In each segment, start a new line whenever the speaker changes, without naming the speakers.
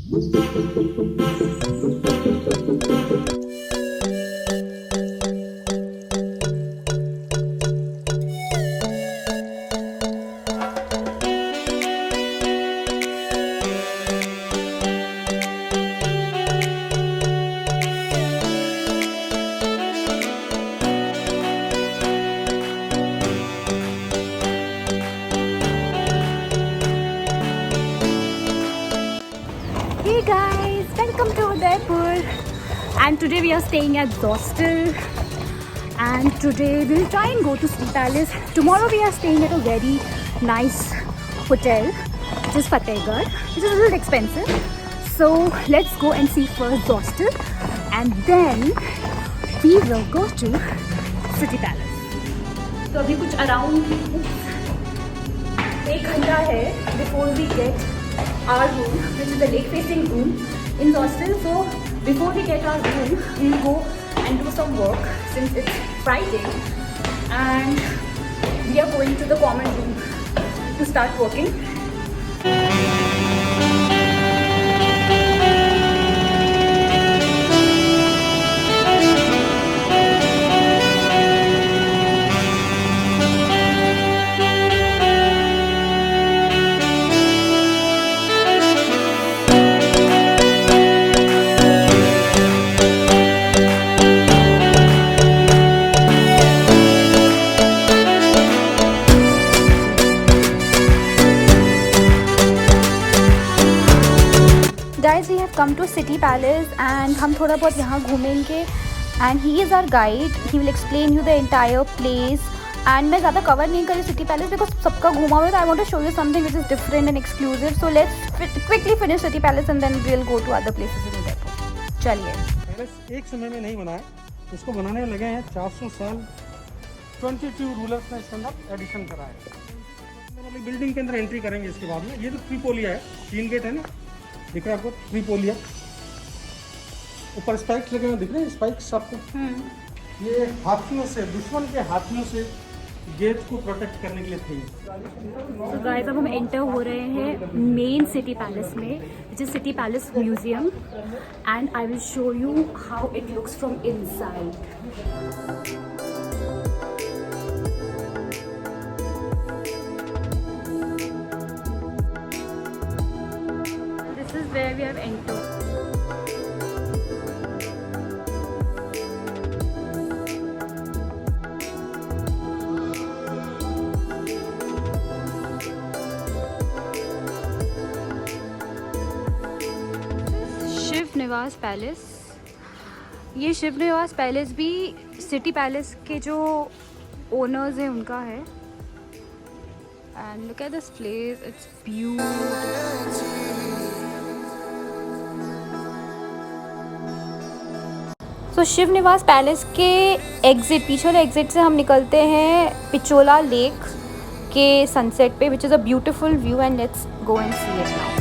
Hey guys, welcome to Udaipur, and today we are staying at Hostel, and today we'll try and go to City Palace. Tomorrow we are staying at a very nice hotel, which is Fatehgarh, which is a little expensive. So let's go and see first Hostel, and then we will go to City Palace. So अभी कुछ around 1 घंटा है before we get our room, which is the lake facing room in the hostel. So before we get our room, we'll go and do some work since it's Friday, and we are going to the common room to start working. Guys, we have come to City Palace and हम थोड़ा बहुत यहाँ घूमेंगे, and he is our guide. He will explain you the entire place. And मैं ज़्यादा cover नहीं करी City Palace because सबका घूमा हुआ है, तो I want to show you something which is different and exclusive. So let's quickly finish City Palace and then we'll go to other places in Udaipur. चलिए।
पैलेस एक समय में नहीं बना है, इसको बनाने में लगे हैं 400 साल। 22 रूलर्स ने इसके अंदर एडिशन करा है। बिल्डिंग के अंदर एंट्री करेंगे इसके बाद में। ये तो त्रिपोलिया है, 3 गेट है ना, दिख रहा है आपको त्रिपोलिया। ऊपर स्पाइक्स लगे हुए दिख रहे हैं, स्पाइक्स आपको। ये हाथियों से, दुश्मन के हाथियों से गेट को प्रोटेक्ट करने के लिए थे।
तो गाइस अब हम एंटर हो रहे हैं मेन सिटी पैलेस में, which is city palace museum, and I will show you how it looks from inside. This is where we have entered. Shiv Niwas palace. ये शिव निवास पैलेस भी सिटी पैलेस के जो ओनर्स हैं उनका है। And look at this place, it's beautiful. तो Shiv Niwas palace के exit, पीछे वाले एग्जिट से हम निकलते हैं पिचोला लेक के सनसेट पे, विच is a beautiful view, and let's go and see it now.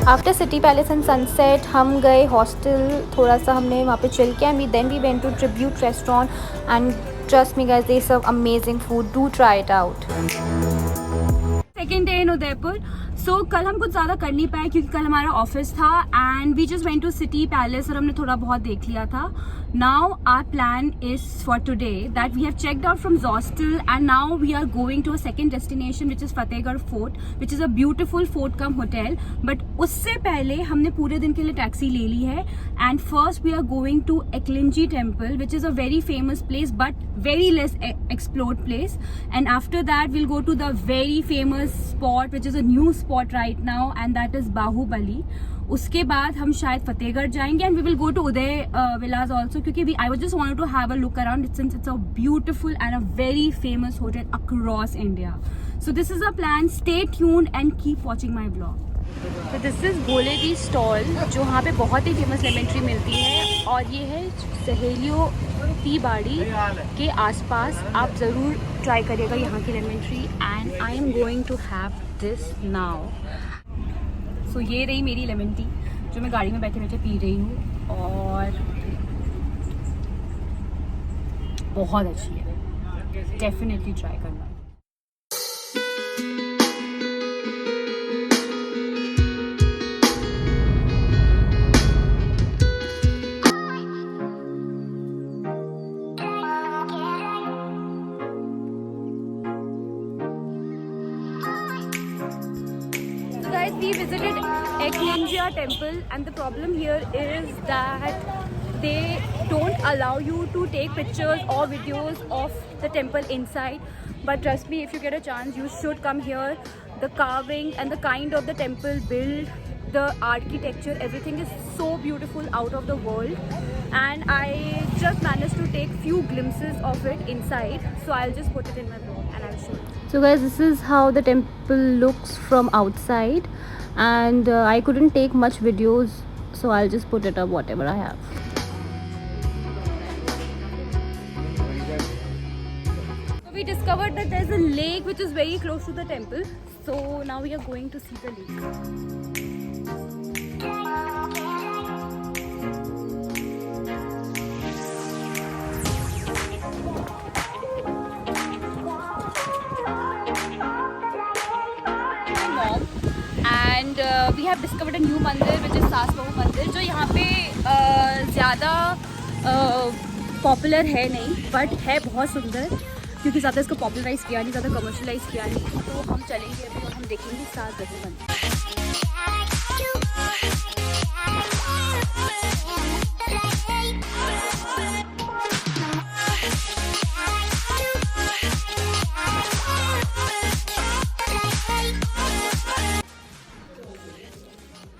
After city palace and sunset हम गए हॉस्टल, थोड़ा सा हमने वहाँ पे चिल किया, and then we went to Tribute restaurant, and trust me guys, they serve amazing food, do try it out. Second day in Udaipur. So कल हम कुछ ज़्यादा कर नहीं पाए क्योंकि कल हमारा ऑफिस था, and we just went to city palace और हमने थोड़ा बहुत देख लिया था। Now our plan is for today that we have checked out from hostel, and now we are going to a second destination which is Fatehgarh fort, which is a beautiful fort cum hotel. But उससे पहले हमने पूरे दिन के लिए taxi ले ली है, and first we are going to Eklingji temple, which is a very famous place but very less explored place, and after that we'll go to the very famous spot which is a new spot right now, and that is Bahubali. उसके बाद हम शायद फतेहगढ़ जाएंगे, and we will go to Uday Villas also, क्योंकि I was just wanted to have a look around since it's a beautiful and a very famous hotel across India. So this is a plan. Stay tuned and keep watching my vlog. तो this is Bhole the stall, जो वहाँ पे बहुत ही famous lemon tree मिलती है, और ये है सहेलियों टी बाड़ी के आसपास। आप ज़रूर ट्राई करिएगा यहाँ की lemon tree, and I am going to have this now.
So ये रही मेरी लेमन टी जो मैं गाड़ी में बैठे बैठे पी रही हूँ और बहुत अच्छी है, डेफिनेटली ट्राई करना। Guys, we visited Eklinga temple and the problem here is that they don't allow you to take pictures or videos of the temple inside, but trust me, if you get a chance you should come here. The carving and the kind of the temple build, the architecture, everything is so beautiful, out of the world, and I just managed to take few glimpses of it inside, so I'll just put it in my vlog and I'll show you.
So guys, this is how the temple looks from outside, and I couldn't take much videos, so I'll just put it up whatever I have.
So we discovered that there's a lake which is very close to the temple, so now we are going to see the lake. And we have discovered a new mandir which is सास बहू मंदिर, जो यहाँ पे ज़्यादा popular है नहीं, but है बहुत सुंदर, क्योंकि ज़्यादा इसको पॉपुलराइज़ किया नहीं, ज़्यादा कमर्शलाइज़ किया नहीं। तो हम चलेंगे अभी और हम देखेंगे सास बहू मंदिर।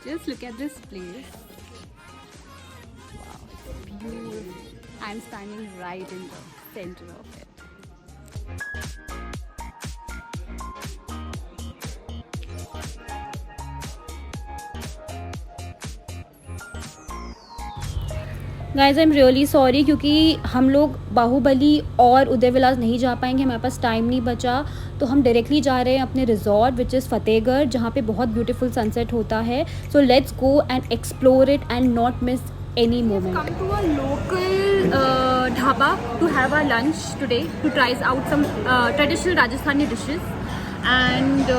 Just look at this place. Wow, it's beautiful. I'm standing right in the center of it.
Guys I am really sorry, क्योंकि हम लोग बाहुबली और उदयविलास नहीं जा पाएंगे, हमारे पास टाइम नहीं बचा, तो हम डायरेक्टली जा रहे हैं अपने रिजॉर्ट विच इज़ फतेहगढ़, जहाँ पे बहुत ब्यूटीफुल सनसेट होता है। So let's go and explore it and not miss any moment.
Come to a local dhaba to have our lunch today, to try out some traditional Rajasthani dishes, and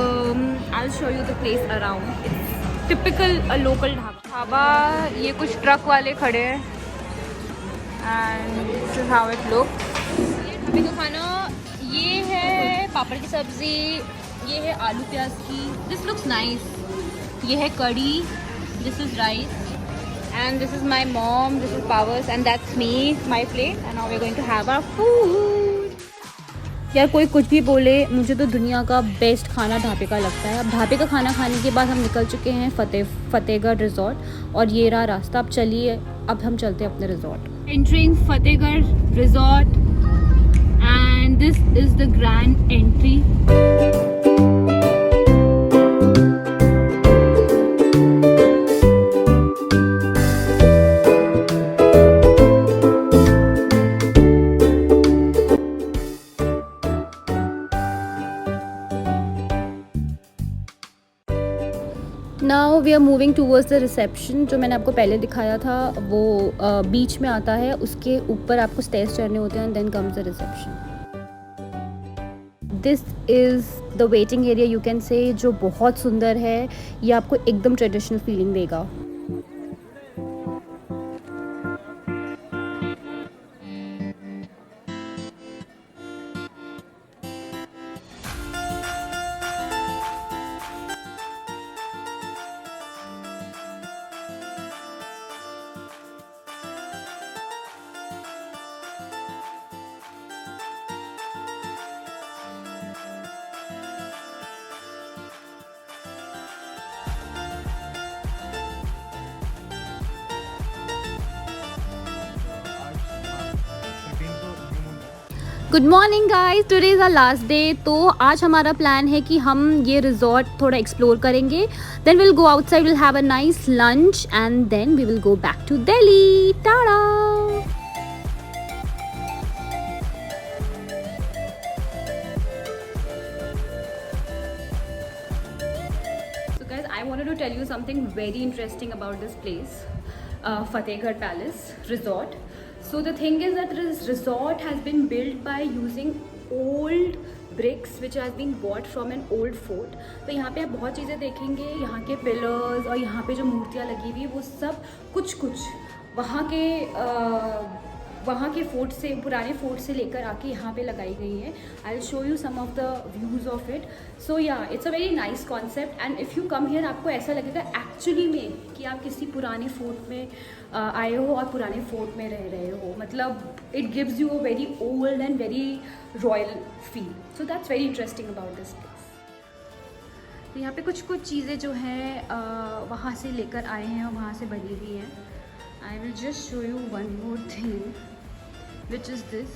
I'll show you the place around. It's typical a local dhaba. ये कुछ truck वाले खड़े हैं and this is how it looks. ये ढाबे का खाना, ये है पापड़ की सब्जी, ये है आलू प्याज की, this looks nice. ये है कढ़ी, this is rice. And this is my mom, this is Powers, and that's me, my plate, and now we're going to have our food.
यार कोई कुछ भी बोले, मुझे तो दुनिया का बेस्ट खाना ढाबे का लगता है। अब ढाबे का खाना खाने के बाद हम निकल चुके हैं फतेहगढ़ रिजॉर्ट, और ये रहा रास्ता। अब चलिए, अब हम चलते हैं अपने resort.
Entering Fatehgarh Resort, and this is the grand entry.
Now we are moving towards the reception. जो मैंने आपको पहले दिखाया था वो बीच में आता है, उसके ऊपर आपको स्टेयर्स चढ़ने होते हैं, then comes the reception. This is the waiting area, you can say, जो बहुत सुंदर है। ये आपको एकदम ट्रेडिशनल फीलिंग देगा। Good morning guys, today is our last day. तो आज हमारा प्लान है कि हम ये रिजॉर्ट थोड़ा एक्सप्लोर करेंगे, then will go outside, will have a nice lunch, and then we will go back to Delhi. Tata.
So guys, I wanted to tell you something very interesting about this place, Fatehgarh Palace Resort. So the thing is that this resort has been built by using old bricks which has been bought from an old fort. तो यहाँ पे आप बहुत चीज़ें देखेंगे, यहाँ के pillars और यहाँ पे जो मूर्तियाँ लगी हुई है वो सब कुछ वहाँ के फोर्ट से, पुराने फोर्ट से लेकर आके यहाँ पे लगाई गई है. I will show you some of the views of it. So yeah it's a very nice concept and if you come here आपको ऐसा लगेगा एक्चुअली में कि आप किसी पुराने फोर्ट में आए हो और पुराने फोर्ट में रह रहे हो. मतलब it gives you a very old and very royal feel. So that's very interesting about this place. तो यहाँ पे कुछ चीज़ें जो हैं वहाँ से लेकर आए हैं और वहाँ से बनी हुई हैं. I will just show you one more thing, which is this.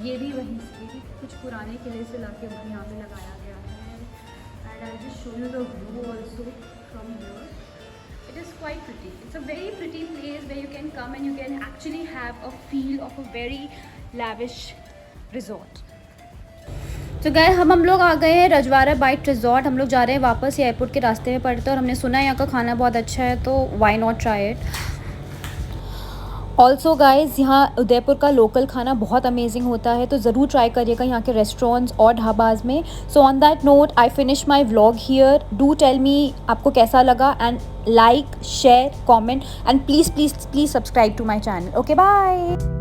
ये भी वहीं से कुछ पुराने किले से लाके यहाँ पे लगाया गया है. And I'll just show you the view also from here. It is quite pretty. It's a very pretty place where you can come and you can actually have a feel of a very lavish resort.
तो गए हम लोग आ गए हैं रजवाड़ा bite resort. हम लोग जा रहे हैं वापस, ये एयरपोर्ट के रास्ते में पड़ते हैं और हमने सुना है यहाँ का खाना बहुत अच्छा है, तो why not try it. Also guys यहाँ उदयपुर का लोकल खाना बहुत अमेजिंग होता है, तो ज़रूर ट्राई करिएगा यहाँ के रेस्टोरेंट्स और ढाबाज में. So on that note I finish my vlog here. Do tell me आपको कैसा लगा and like share comment and please subscribe to my channel. Okay bye.